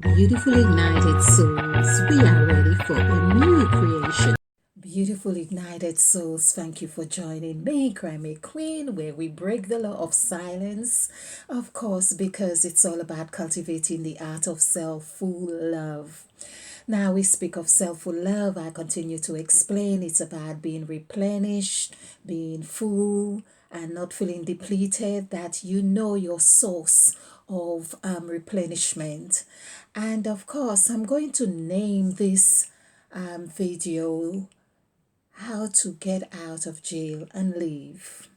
Beautiful ignited souls, we are ready for a new creation. Beautiful ignited souls, thank you for joining me, Grammy Queen, where we break the law of silence. Of course, because it's all about cultivating the art of self-full love. Now we speak of self-full love. I continue to explain it's about being replenished, being full, and not feeling depleted, that you know your source of replenishment. And of course, I'm going to name this video How to Get Out of Jail and Leave.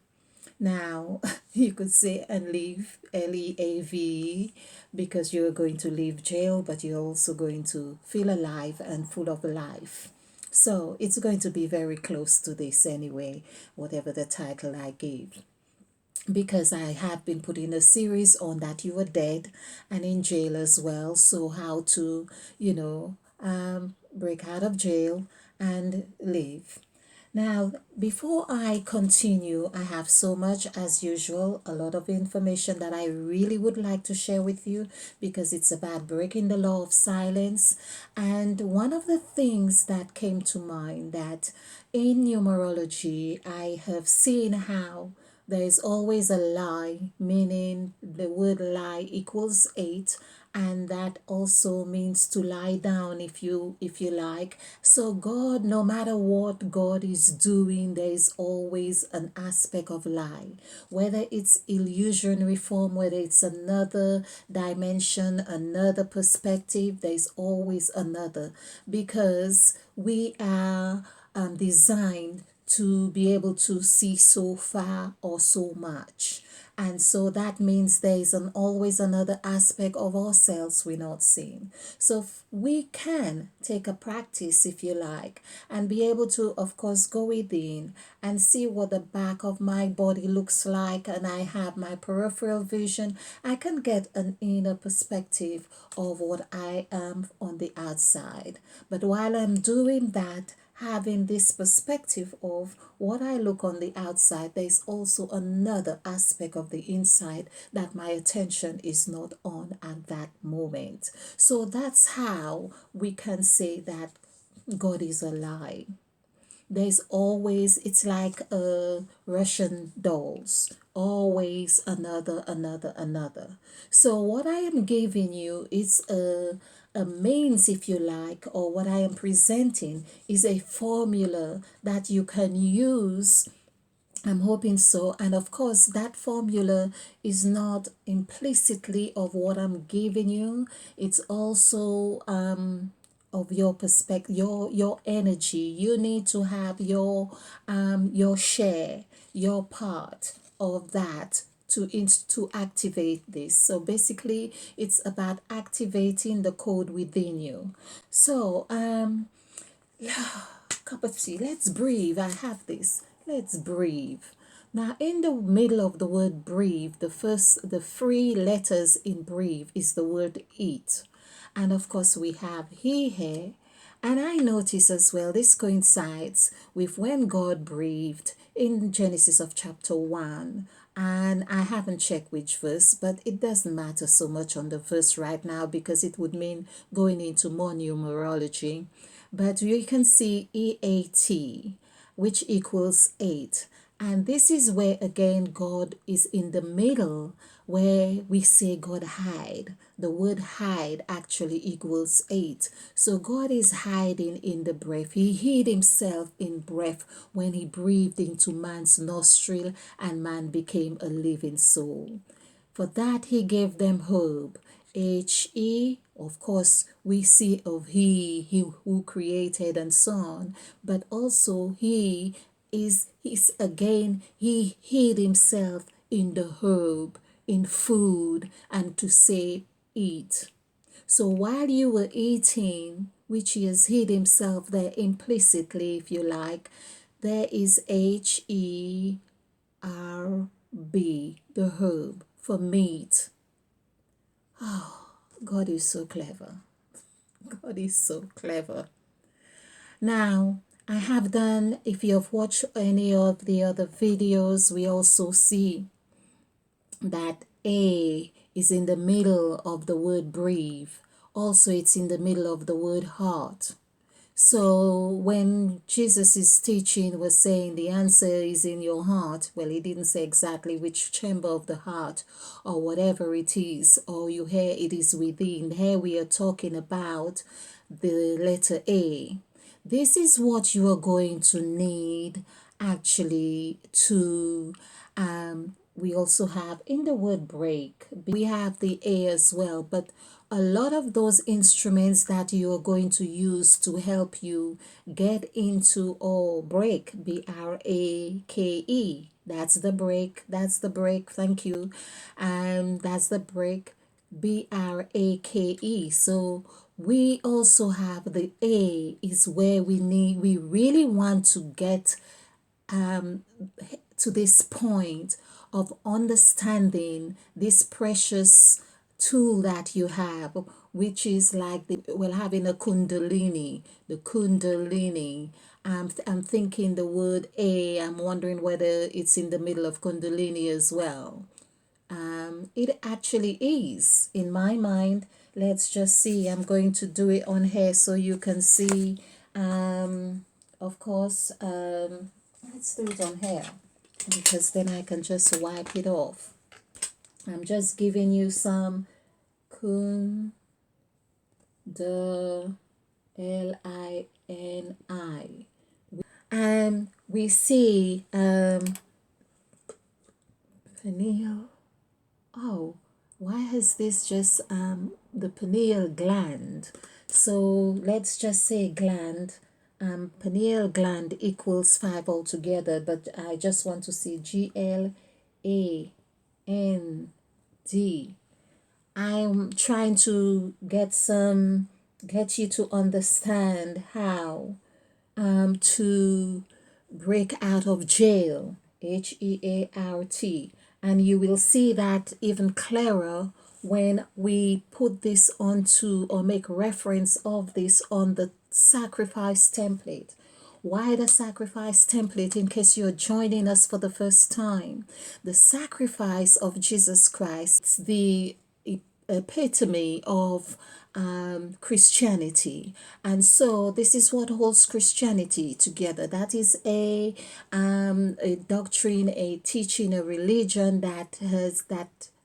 Now, you could say and leave, LEAV, because you're going to leave jail, but you're also going to feel alive and full of life. So it's going to be very close to this anyway, whatever the title I gave. Because I have been putting a series on that you are dead and in jail as well. So how to, break out of jail and leave. Now, before I continue, I have so much, as usual, a lot of information that I really would like to share with you because it's about breaking the law of silence. And one of the things that came to mind that in numerology, I have seen how there is always a lie, meaning the word lie equals 8, and that also means to lie down if you like. So God, no matter what God is doing, there is always an aspect of lie, whether it's illusionary form, whether it's another dimension, another perspective, there is always another, because we are designed to be able to see so far or so much. And so that means there is always another aspect of ourselves we're not seeing. So we can take a practice, if you like, and be able to, of course, go within and see what the back of my body looks like. And I have my peripheral vision. I can get an inner perspective of what I am on the outside. But while I'm doing that, having this perspective of what I look on the outside, there's also another aspect of the inside that my attention is not on at that moment. So that's how we can say that God is a lie. There's always, it's like Russian dolls, always another. So what I am giving you is a means, if you like, or what I am presenting is a formula that you can use. I'm hoping so. And of course, that formula is not implicitly of what I'm giving you. It's also of your perspective, your energy. You need to have your share, your part of that to activate this. So basically, it's about activating the code within you. So cup of tea. Let's breathe. I have this. Let's breathe. Now, in the middle of the word breathe, the three letters in breathe is the word eat. And of course, we have he here. And I notice as well, this coincides with when God breathed in Genesis of chapter 1. And I haven't checked which verse, but it doesn't matter so much on the verse right now because it would mean going into more numerology. But you can see EAT, which equals 8. And this is where again God is in the middle, where we say God hide. The word hide actually equals 8. So God is hiding in the breath. He hid himself in breath when he breathed into man's nostril and man became a living soul. For that he gave them hope. He, of course, we see of he who created and so on, but also he's again, he hid himself in the herb, in food, and to say eat. So while you were eating, which he has hid himself there implicitly, if you like, there is HERB, the herb for meat. God is so clever. God is so clever. Now, I have done, if you have watched any of the other videos, we also see that A is in the middle of the word breathe, Also, it's in the middle of the word heart. So when Jesus is teaching, was saying the answer is in your heart. Well, he didn't say exactly which chamber of the heart or whatever it is, or you hear it is within. Here we are talking about the letter A. This is what you are going to need actually to we also have in the word break, we have the A as well, but a lot of those instruments that you are going to use to help you get into or break, BRAKE, that's the break, thank you, that's the break, BRAKE. So we also have the A is where we really want to get to this point of understanding this precious tool that you have, which is like well, having a kundalini, the kundalini. I'm thinking the word A, I'm wondering whether it's in the middle of kundalini as well. It actually is in my mind. Let's just see. I'm going to do it on here so you can see. Of course, let's do it on here because then I can just wipe it off. I'm just giving you some kun the LINI. And we see pineal. Oh, why has this just the pineal gland? So let's just say gland. Pineal gland equals 5 altogether, but I just want to see GLAND. I'm trying to get you to understand how to break out of jail, HEART. And you will see that even clearer when we put this onto or make reference of this on the sacrifice template. Why the sacrifice template? In case you're joining us for the first time, the sacrifice of Jesus Christ, the epitome of Christianity. And so this is what holds Christianity together. That is a doctrine, a teaching, a religion that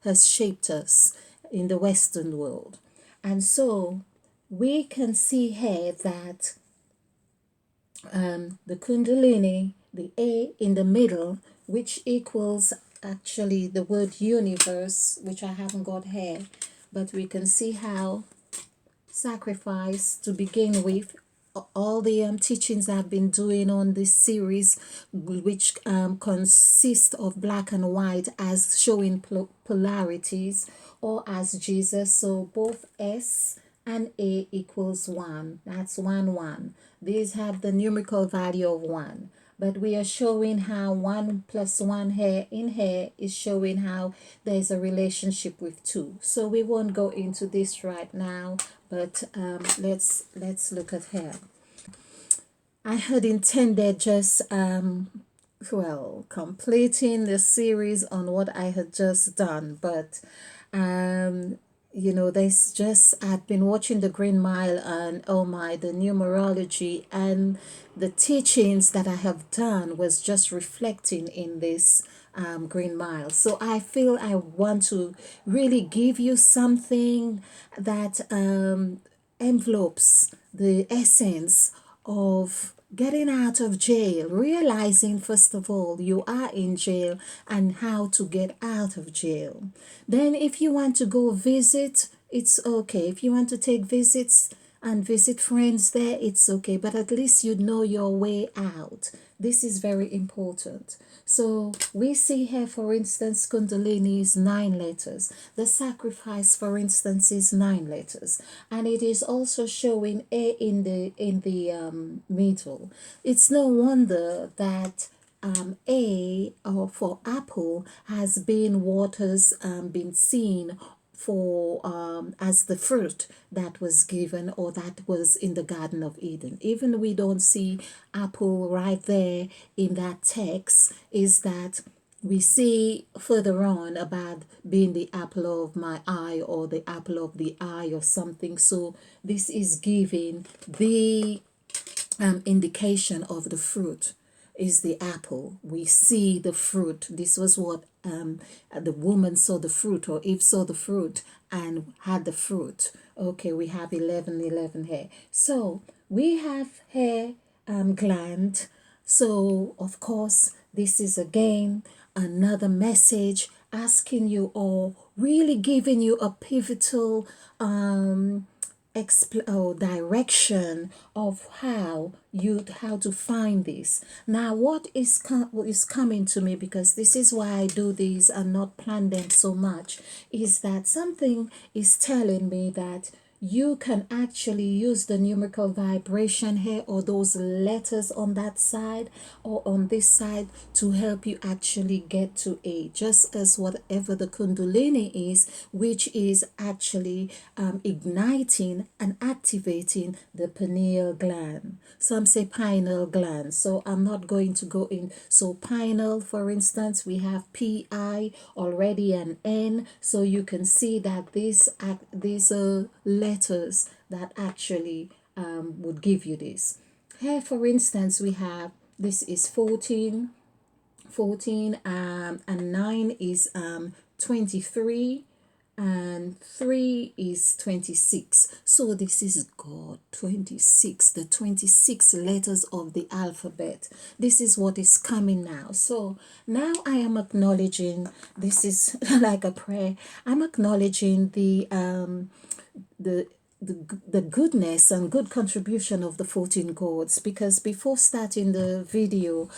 has shaped us in the Western world. And so we can see here that the Kundalini, the A in the middle, which equals actually the word universe, which I haven't got here, but we can see how sacrifice to begin with. All the teachings I've been doing on this series, which consist of black and white as showing polarities or as Jesus. So both S and A equals 1. That's 1, 1. These have the numerical value of 1. But we are showing how 1 plus 1 here in here is showing how there's a relationship with 2. So we won't go into this right now, but let's look at here. I had intended just completing the series on what I had just done, but there's just I've been watching the Green Mile and oh my, the numerology and the teachings that I have done was just reflecting in this Green Mile. So I feel I want to really give you something that envelopes the essence of getting out of jail, realizing first of all you are in jail and how to get out of jail. Then if you want to go visit, it's okay. If you want to take visits and visit friends there, it's okay, but at least you know your way out. This is very important. So we see here, for instance, Kundalini is 9 letters. The sacrifice, for instance, is 9 letters, and it is also showing A in the middle. It's no wonder that A or for apple has been what has been seen for as the fruit that was given or that was in the Garden of Eden. Even we don't see apple right there in that text, is that we see further on about being the apple of my eye or the apple of the eye or something. So this is giving the indication of the fruit is the apple. We see the fruit. This was what the woman saw the fruit, or Eve saw the fruit and had the fruit. Okay, we have 11 here. So we have hair gland. So, of course, this is again another message asking you, or really giving you a pivotal direction of how to find this. Now, what is coming to me, because this is why I do these and not plan them so much, is that something is telling me that you can actually use the numerical vibration here, or those letters on that side or on this side, to help you actually get to A, just as whatever the kundalini is, which is actually igniting and activating the pineal gland. Some say pineal gland, so I'm not going to go in. So pineal, for instance, we have PI already, an N, so you can see that these letters that actually would give you this. Here, for instance, we have, this is 14, and 9 is 23, and 3 is 26. So this is God, 26, the 26 letters of the alphabet. This is what is coming now. So now I am acknowledging, this is like a prayer, I'm acknowledging the the goodness and good contribution of the 14 gods, because before starting the video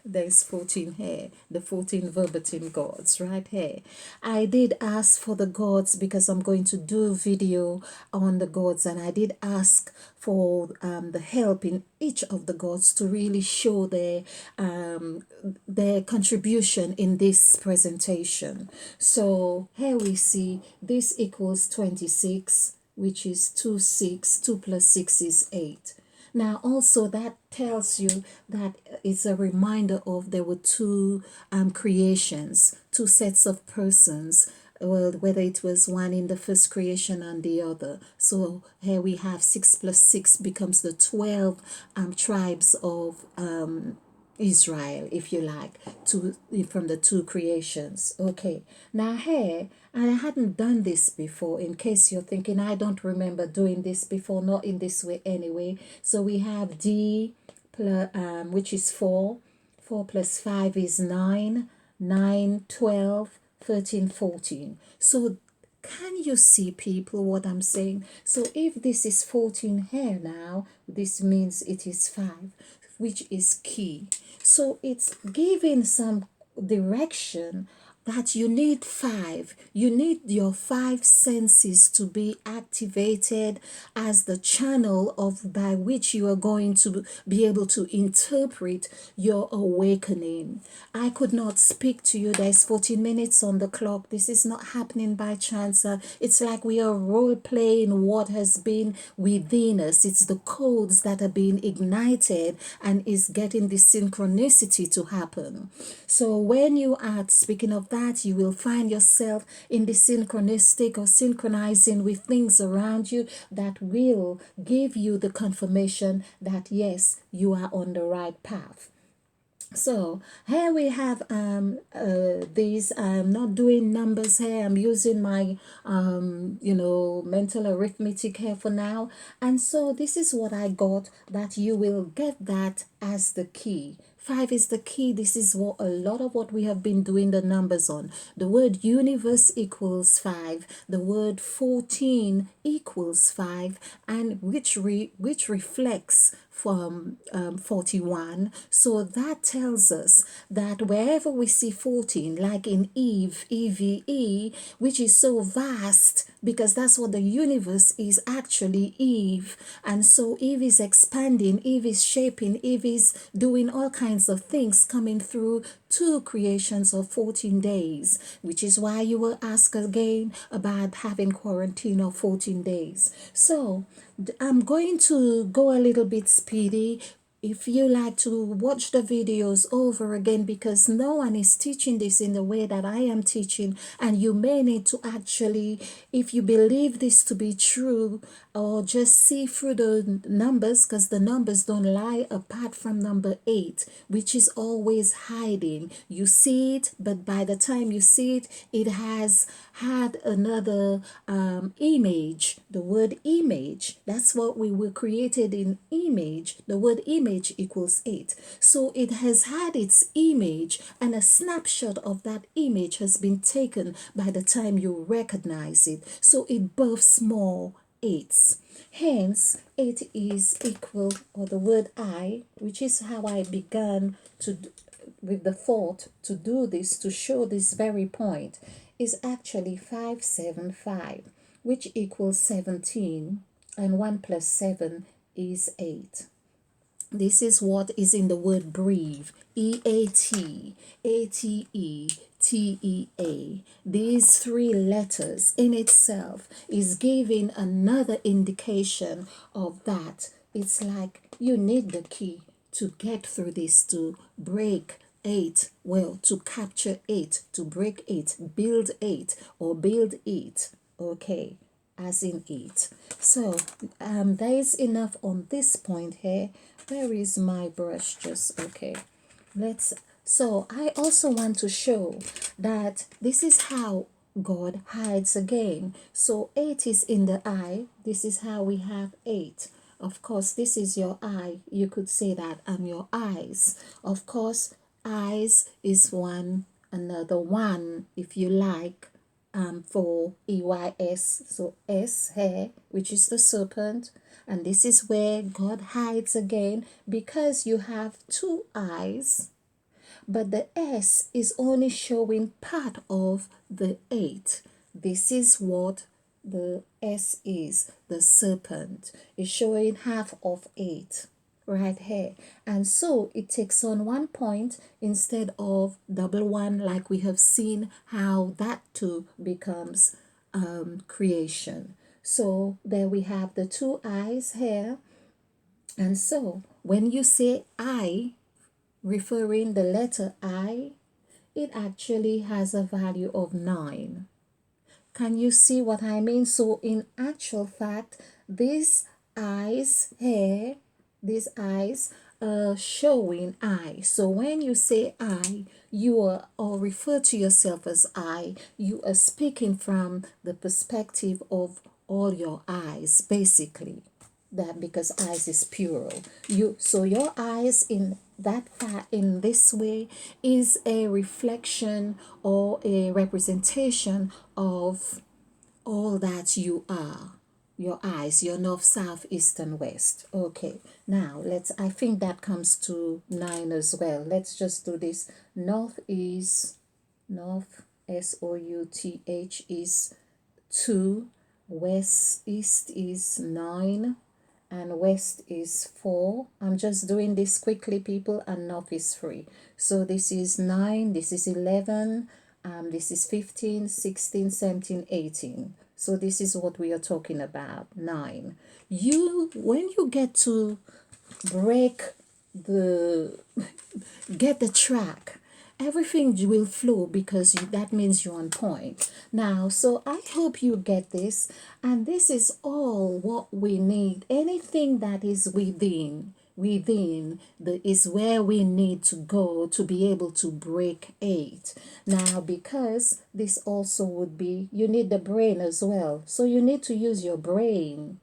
there's 14 here, the 14 verbatim gods right here. I did ask for the gods because I'm going to do video on the gods, and I did ask for the help in each of the gods to really show their contribution in this presentation. So here we see this equals 26, which is 2, 6. 2 plus 6 is 8. Now, also, that tells you that it's a reminder of there were two creations, two sets of persons. Well, whether it was one in the first creation and the other. So here we have 6 plus 6 becomes the 12 tribes of Israel, if you like, from the two creations. Okay, now here, I hadn't done this before, in case you're thinking, I don't remember doing this before, not in this way anyway. So we have D, which is 4. 4 plus 5 is 9. 9, 12, 13, 14. So can you see, people, what I'm saying? So if this is 14 here now, this means it is 5, which is key. So it's giving some direction that you need 5. You need your 5 senses to be activated as the channel of by which you are going to be able to interpret your awakening. I could not speak to you. There's 14 minutes on the clock. This is not happening by chance. It's like we are role playing what has been within us. It's the codes that are being ignited and is getting the synchronicity to happen. So when you are speaking of that, you will find yourself in the synchronistic or synchronizing with things around you that will give you the confirmation that yes, you are on the right path. So here we have these. I'm not doing numbers here. I'm using my mental arithmetic here for now. And so this is what I got, that you will get that as the key. 5 is the key. This is what a lot of what we have been doing the numbers on. The word universe equals 5. The word 14 equals 5, and which reflects from 41. So that tells us that wherever we see 14, like in Eve, EVE, which is so vast, because that's what the universe is actually, Eve. And so Eve is expanding, Eve is shaping, Eve is doing all kinds of things, coming through 2 creations of 14 days, which is why you will ask again about having quarantine of 14 days. So I'm going to go a little bit speedy. if you like to watch the videos over again, because no one is teaching this in the way that I am teaching, and you may need to actually, if you believe this to be true, or just see through the numbers, because the numbers don't lie, apart from number 8, which is always hiding. You see it, but by the time you see it, it has had another image. The word image, that's what we were created in image. The word image equals 8. So it has had its image, and a snapshot of that image has been taken by the time you recognize it. So it births more 8s. Hence, 8 is equal, or the word I, which is how I began to with the thought to do this, to show this very point, is actually 575, which equals 17, and 1 plus 7 is 8. This is what is in the word breathe. EAT, ATE, TEA. These 3 letters in itself is giving another indication of that. It's like you need the key to get through this, to break 8, well, to capture 8, to break 8, build 8, or build it. Okay, as in it. So there is enough on this point here. Where is my brush? Just okay. Let's. So I also want to show that this is how God hides again. So 8 is in the eye. This is how we have 8. Of course, this is your eye. You could say that I'm your eyes. Of course, eyes is one, another one, if you like, for EYS. So S here, which is the serpent. And this is where God hides again, because you have 2 eyes, but the S is only showing part of the 8. This is what the S is. The serpent is showing half of 8 right here. And so it takes on 1 point instead of double 1, like we have seen how that too becomes creation. So there we have the 2 eyes here. And so when you say I, referring the letter I, it actually has a value of 9. Can you see what I mean? So in actual fact, these eyes here, these eyes are showing I. So when you say I, you are, or refer to yourself as I, you are speaking from the perspective of all your eyes, basically. That, because eyes is plural. So your eyes in that in this way is a reflection or a representation of all that you are. Your eyes, your north, south, east, and west. Okay, now I think that comes to 9 as well. Let's just do this. North, SOUTH is 2, west, east is 9, and west is 4. I'm just doing this quickly, people, and north is 3. So this is 9, this is 11, this is 15, 16, 17, 18. So this is what we are talking about, 9. When you get to break get the track, everything will flow, because that means you're on point. Now, so I hope you get this, and this is all what we need. Anything that is within is where we need to go to be able to break 8. Now, because this also would be, you need the brain as well, so you need to use your brain,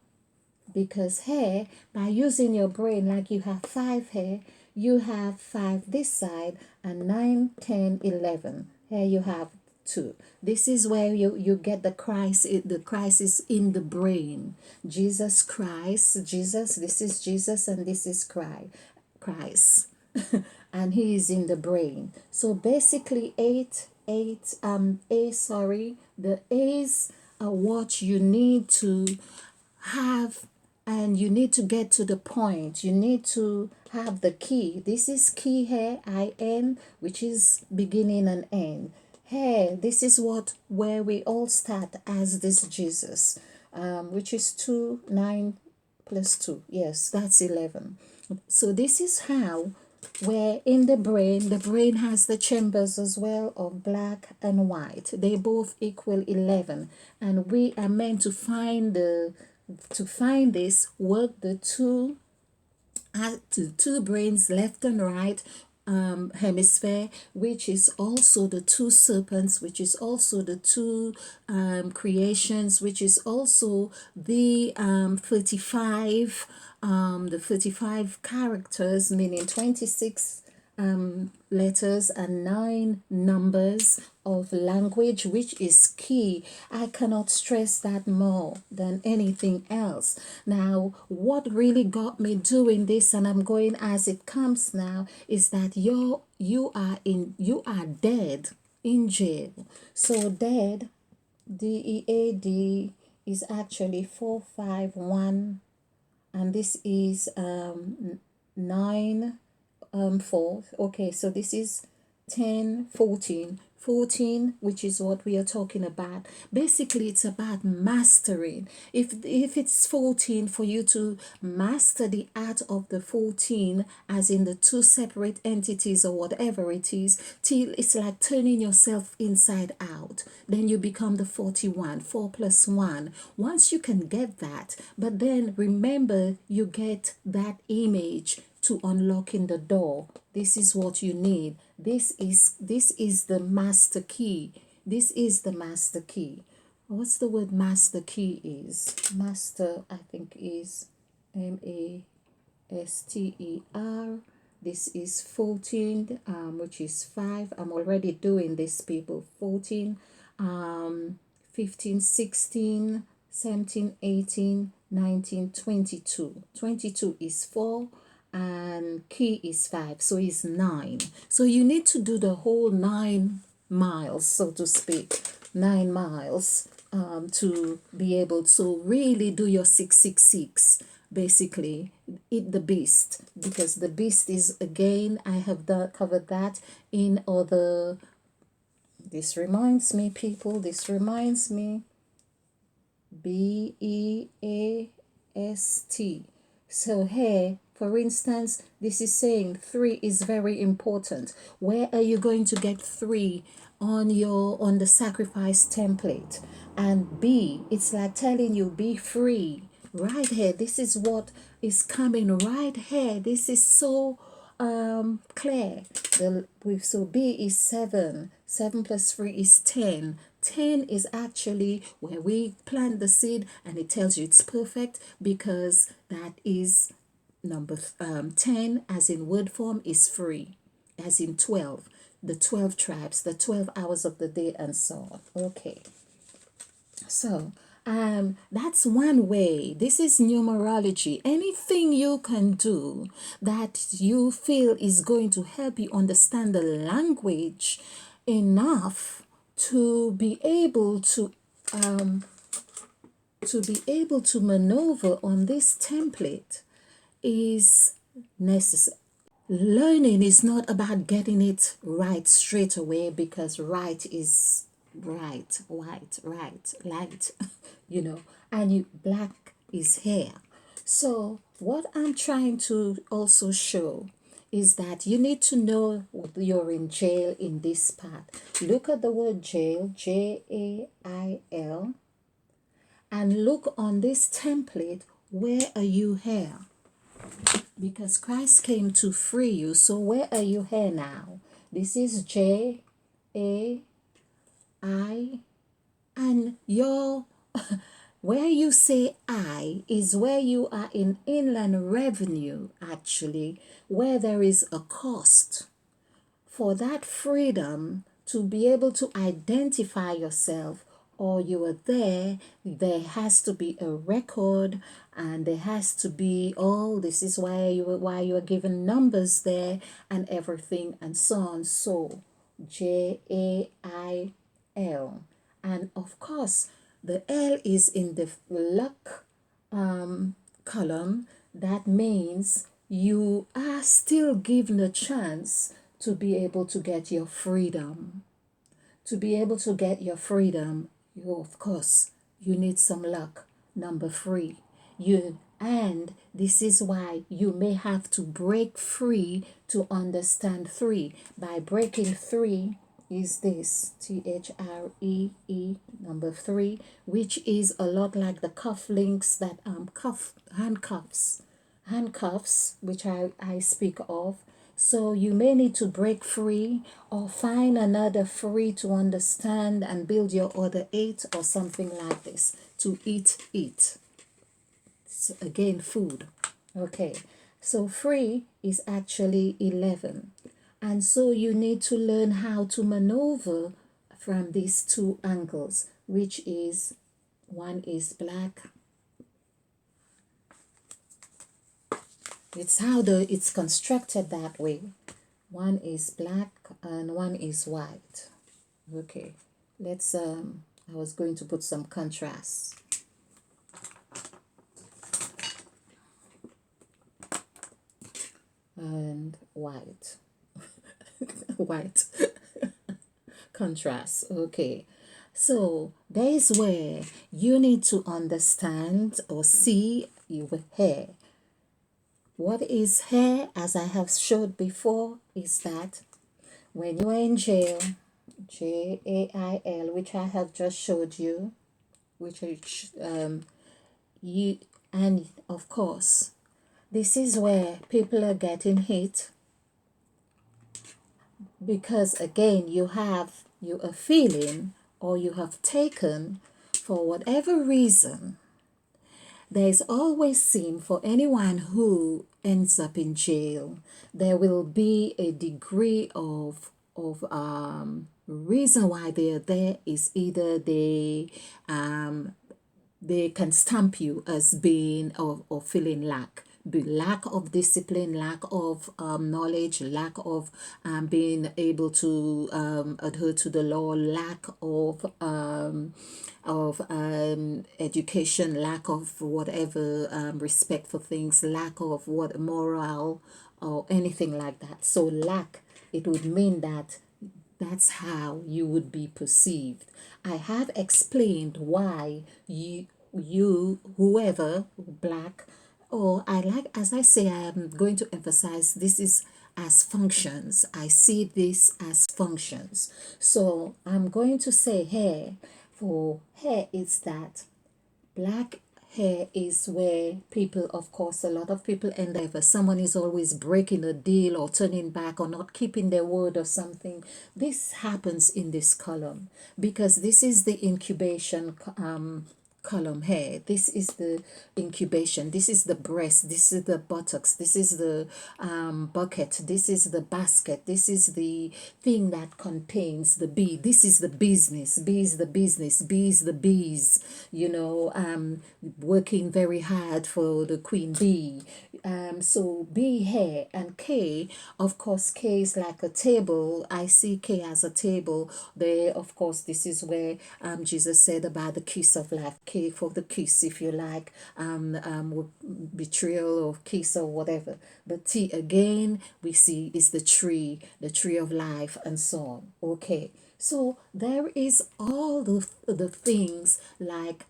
because here, by using your brain, like you have 5 here, you have 5 this side, and 9, 10, 11. Here you have 2. This is where you get the Christ. The Christ is in the brain. Jesus Christ, Jesus, this is Jesus, and this is Christ. And he is in the brain. So basically the A's are what you need to have, and you need to get to the point. You need to have the key. This is key here, IN, which is beginning and end. Here, this is where we all start as this Jesus, which is 2, 9, plus 2. Yes, that's 11. So this is how, where in the brain has the chambers as well of black and white. They both equal 11. And we are meant to find this, work the two to two brains, left and right hemisphere, which is also the two serpents, which is also the two creations, which is also the 35 the 35 characters, meaning 26 letters and 9 numbers of language, which is key. I cannot stress that more than anything else. Now, what really got me doing this, and I'm going as it comes now, is that you are dead in jail. So dead, DEAD, is actually 451, and this is 9 4. Okay, so this is 10 14 14, which is what we are talking about. Basically, it's about mastering. If it's 14, for you to master the art of the 14, as in the two separate entities or whatever it is, till it's like turning yourself inside out, then you become the 41, 4 plus 1. Once you can get that, but then remember, you get that image to unlocking the door. This is what you need. This is the master key. This is the master key. What's the word master key is? Master, I think, is MASTER. This is 14, which is 5. I'm already doing this, people. 14, 15, 16, 17, 18, 19, 22. 22 is 4 and key is 5, so it's 9. So you need to do the whole 9 miles, so to speak, 9 miles to be able to really do your 666. Basically, eat the beast, because the beast is, again, I have covered that in other. This reminds me, people, this reminds me, BEAST. So here, for instance, this is saying 3 is very important. Where are you going to get 3? On the sacrifice template. And B, it's like telling you, be free. Right here, this is what is coming right here. This is so clear. So B is 7. 7 plus 3 is 10. 10 is actually where we plant the seed, and it tells you it's perfect, because that is number 10, as in word form, is free, as in 12, the 12 tribes, the 12 hours of the day, and so on. Okay, so that's one way. This is numerology. Anything you can do that you feel is going to help you understand the language enough to be able to maneuver on this template is necessary. Learning is not about getting it right straight away, because right is right, white, right, light, and black is hair. So what I'm trying to also show is that you need to know you're in jail in this part. Look at the word jail, JAIL, and look on this template, where are you here? Because Christ came to free you. So where are you here now? This is JAI, and your where you say I is where you are in inland revenue, actually, where there is a cost for that freedom to be able to identify yourself, or you are there has to be a record, and there has to be, oh, this is why you are given numbers there and everything, and so on. So JAIL, and of course the L is in the luck column. That means you are still given a chance to be able to get your freedom. To be able to get your freedom, you, of course, you need some luck. Number 3, you And this is why you may have to break free to understand three. By breaking three is this number three, which is a lot like the cuff links that handcuffs, which I speak of. So you may need to break free or find another free to understand and build your other eight or something like this to eat. So again, food. Okay, so free is actually 11. And so you need to learn how to maneuver from these two angles, which is one is black. It's how it's constructed that way. One is black and one is white. Okay, let's I was going to put some contrast. And white. White contrast. Okay, so there is where you need to understand or see your hair. What is hair, as I have showed before, is that when you are in jail, JAIL, which I have just showed you, which is you, and of course this is where people are getting hit, because again you are feeling, or you have taken, for whatever reason. There is always seen, for anyone who ends up in jail, there will be a degree of reason why they are there. Is either they can stamp you as being or feeling lack of discipline, lack of knowledge, lack of being able to adhere to the law, lack of education, lack of whatever respect for things, lack of what moral or anything like that. So lack, it would mean that that's how you would be perceived. I have explained why whoever, black, or I like, as I say, I am going to emphasize this is as functions. I see this as functions. So I'm going to say hair. For hair, is that black hair is where people, of course, a lot of people end up. If someone is always breaking a deal or turning back or not keeping their word or something, this happens in this column, because this is the incubation column here. This is the incubation, this is the breast, this is the buttocks, this is the bucket, this is the basket, this is the thing that contains the bee, this is the business, B is the business, B is the bees, working very hard for the queen bee. So B here, and K, of course, K is like a table. I see K as a table. There, of course, this is where Jesus said about the kiss of life. K for the kiss, if you like, betrayal or kiss or whatever. But T again, we see is the tree of life, and so on. Okay, so there is all the things like,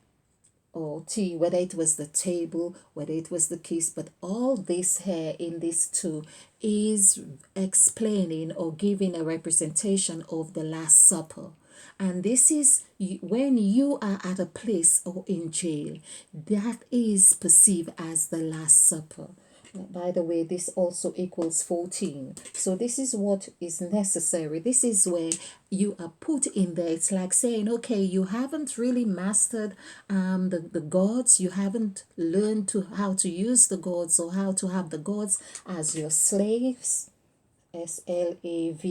or T, whether it was the table, whether it was the kiss, but all this here in this two is explaining or giving a representation of the Last Supper. And this is when you are at a place or in jail, that is perceived as the Last Supper. By the way, this also equals 14. So this is what is necessary. This is where you are put in there. It's like saying, okay, you haven't really mastered the gods. You haven't learned to how to use the gods, or how to have the gods as your slaves. SLAVE,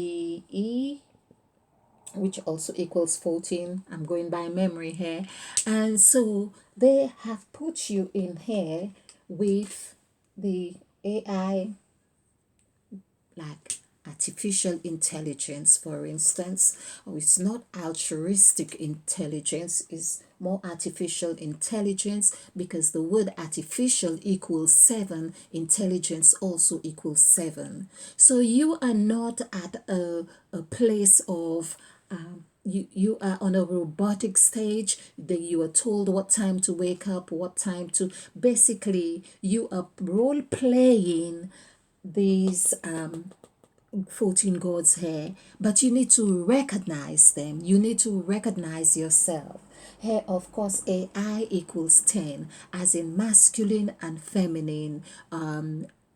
which also equals 14. I'm going by memory here. And so they have put you in here with the AI, like artificial intelligence, for instance. Oh, it's not altruistic intelligence, it's more artificial intelligence, because the word artificial equals 7, intelligence also equals 7. So you are not at a place of you are on a robotic stage, that you are told what time to wake up, what time to, basically you are role playing these 14 gods here, but you need to recognize them. You need to recognize yourself. Here, of course, AI equals 10, as in masculine and feminine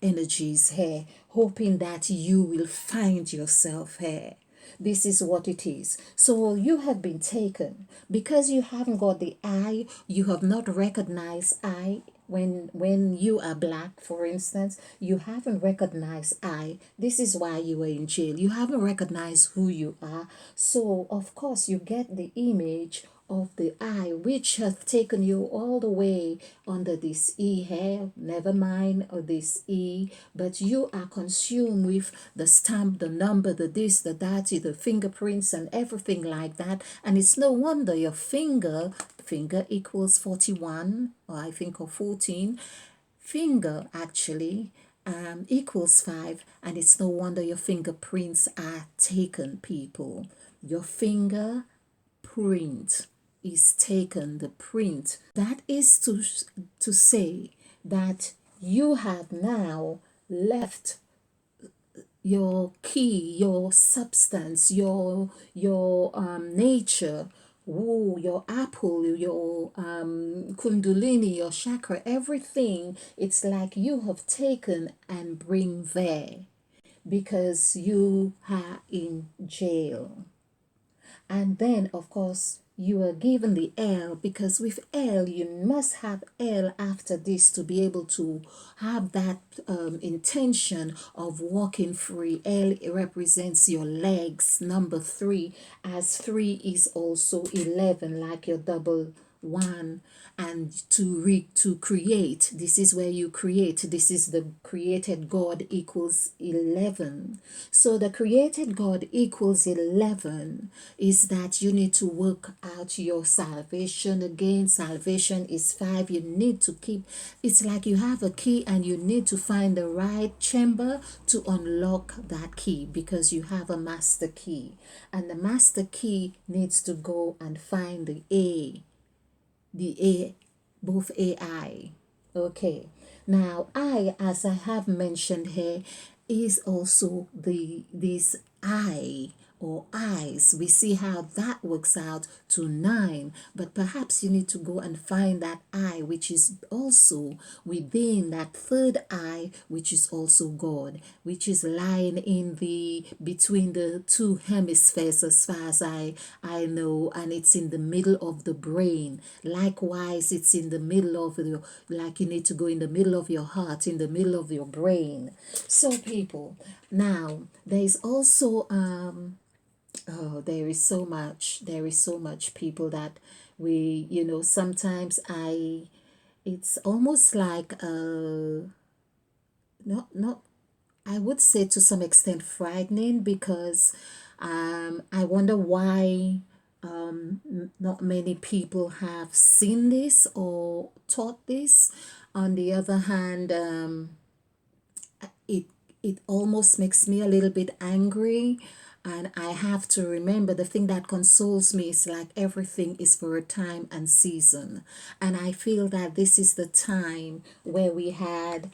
energies here, hoping that you will find yourself here. This is what it is. So you have been taken because you haven't got the I, you have not recognized I. When you are black, for instance, you haven't recognized I. This is why you were in jail. You haven't recognized who you are. So of course you get the image of the I, which has taken you all the way under this E here, never mind or this E, but you are consumed with the stamp, the number, the this, the that, the fingerprints and everything like that. And it's no wonder your finger equals 41, or I think, or 14. Finger actually equals 5, and it's no wonder your fingerprints are taken, people. Your fingerprint is taken, the print. That is to say that you have now left your key, your substance, your nature, woo, your apple, your kundalini, your chakra, everything. It's like you have taken and bring there because you are in jail. And then, of course, you are given the L, because with L, you must have L after this to be able to have that intention of walking free. L represents your legs, number 3, as 3 is also 11, like your double one. And to create, this is where you create, this is the created God equals 11. So the created God equals 11 is that you need to work out your salvation. Again, salvation is 5. You need to keep, it's like you have a key and you need to find the right chamber to unlock that key, because you have a master key, and the master key needs to go and find the both AI. Okay. Now, I, as I have mentioned here, is also this I or eyes. We see how that works out to 9, but perhaps you need to go and find that I, which is also within that third eye, which is also God, which is lying in the between the two hemispheres, as far as I know, and it's in the middle of the brain. Likewise, it's in the middle of the, like you need to go in the middle of your heart, in the middle of your brain. So people, now there is also oh, there is so much, people, that we, sometimes it's almost like not I would say to some extent frightening, because I wonder why not many people have seen this or taught this. On the other hand, it it almost makes me a little bit angry, and I have to remember, the thing that consoles me is like everything is for a time and season, and I feel that this is the time where we had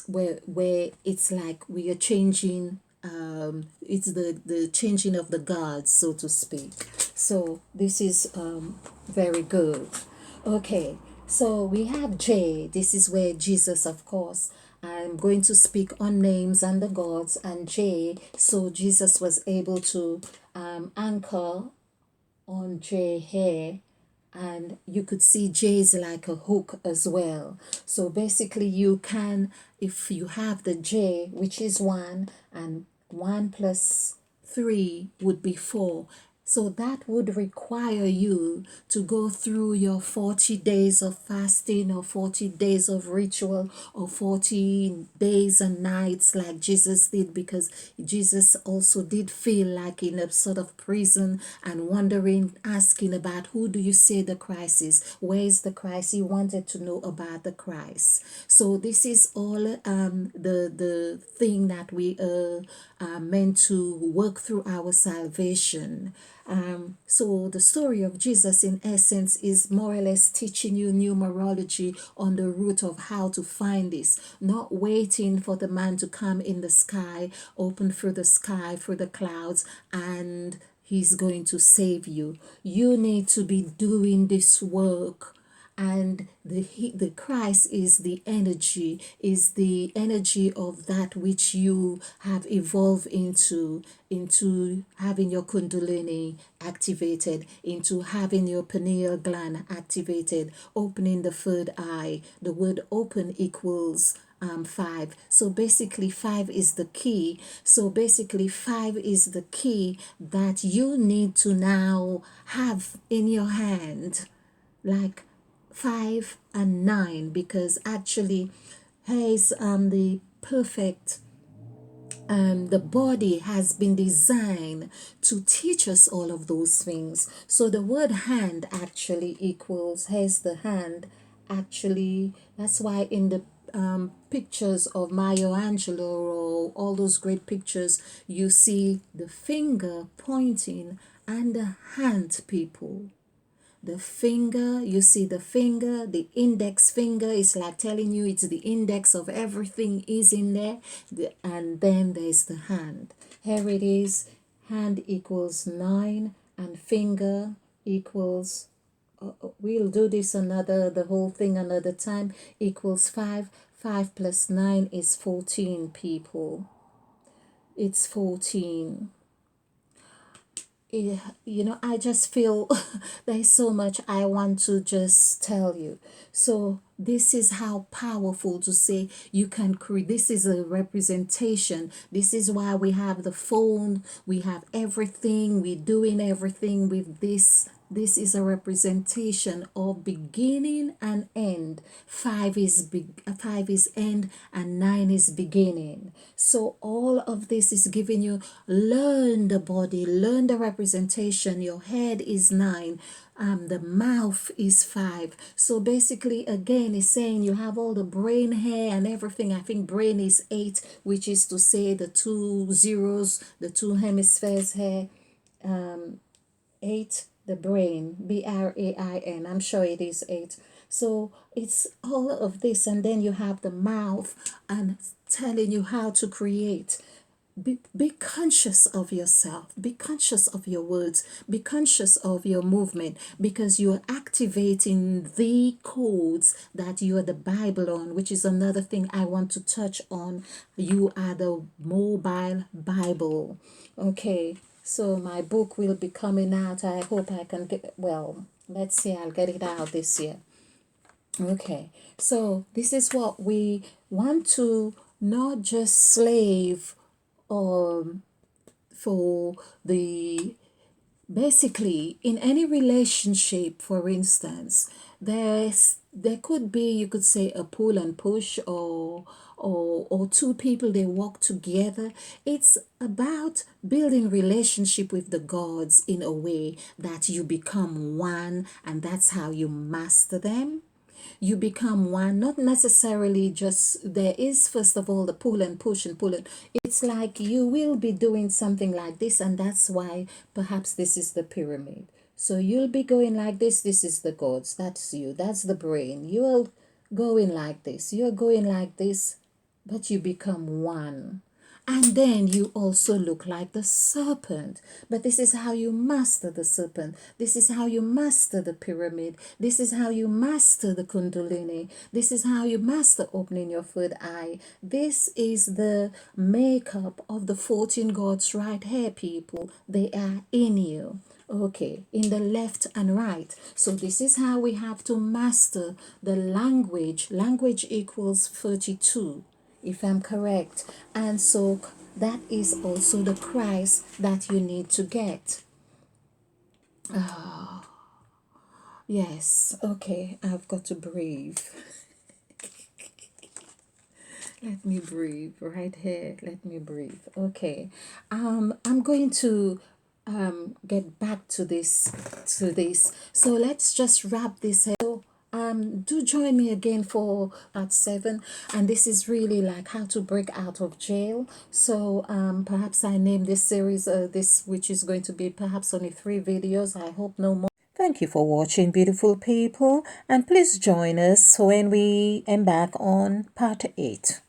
where it's like we are changing, it's the changing of the guards, so to speak. So this is very good. Okay, so we have J. This is where Jesus, of course, I'm going to speak on names and the gods, and J, so Jesus was able to anchor on J here, and you could see J is like a hook as well. So basically you can, if you have the J, which is 1, and 1 plus 3 would be 4, So that would require you to go through your 40 days of fasting or 40 days of ritual or 40 days and nights like Jesus did, because Jesus also did feel like in a sort of prison and wondering, asking about who do you say the Christ is? Where is the Christ? He wanted to know about the Christ. So this is all the thing that we are meant to work through our salvation. So the story of Jesus, in essence, is more or less teaching you numerology on the route of how to find this, not waiting for the man to come in the sky, open through the sky, through the clouds, and he's going to save you. You need to be doing this work, and the Christ is the energy of that which you have evolved into having your kundalini activated, into having your pineal gland activated, opening the third eye. The word open equals 5. So basically 5 is the key. So basically 5 is the key that you need to now have in your hand, like 5 and 9, because actually here is the perfect, the body has been designed to teach us all of those things. So the word hand actually equals, here's the hand, actually that's why in the pictures of Michelangelo or all those great pictures, you see the finger pointing and the hand, people. The finger, you see the finger, the index finger is like telling you it's the index of everything is in there. And then there's the hand. Here it is. Hand equals 9 and finger equals, we'll do this the whole thing another time, equals 5. 5 plus 9 is 14, people. It's 14. I just feel there's so much I want to just tell you. So this is how powerful to say you can create. This is a representation. This is why we have the phone. We have everything. We're doing everything with this. This is a representation of beginning and end. 5 is end and 9 is beginning. So all of this is giving you, learn the body, learn the representation. Your head is 9. The mouth is 5. So basically, again, it's saying you have all the brain hair and everything. I think brain is 8, which is to say the 2 zeros, the 2 hemispheres hair. 8, the brain, brain, I'm sure it is 8. So it's all of this, and then you have the mouth and telling you how to create. Be conscious of yourself, be conscious of your words, be conscious of your movement, because you're activating the codes that you are the Bible on, which is another thing I want to touch on. You are the mobile Bible. Okay, so my book will be coming out. I hope I can get, well, let's see, I'll get it out this year. Okay, so this is what we want to, not just slave for the, basically in any relationship, for instance, there could be, you could say, a pull and push, or two people, they walk together. It's about building relationship with the gods in a way that you become one, and that's how you master them. You become one, not necessarily just, there is first of all the pull and push and pull, and it's like you will be doing something like this, and that's why perhaps this is the pyramid. So you'll be going like this is the gods, that's you, that's the brain. You're going like this, you're going like this, but you become one. And then you also look like the serpent. But this is how you master the serpent. This is how you master the pyramid. This is how you master the kundalini. This is how you master opening your third eye. This is the makeup of the 14 gods right here, people. They are in you. Okay, in the left and right. So this is how we have to master the language. Language equals 32, if I'm correct. And so that is also the Christ that you need to get. Yes, okay, I've got to breathe. Let me breathe right here. Let me breathe. Okay. I'm going to get back to this. So let's just wrap this up. Do join me again for part 7, and this is really like how to break out of jail. So perhaps I name this series this, which is going to be perhaps only 3 videos. I hope no more. Thank you for watching, beautiful people, and please join us when we embark on part 8.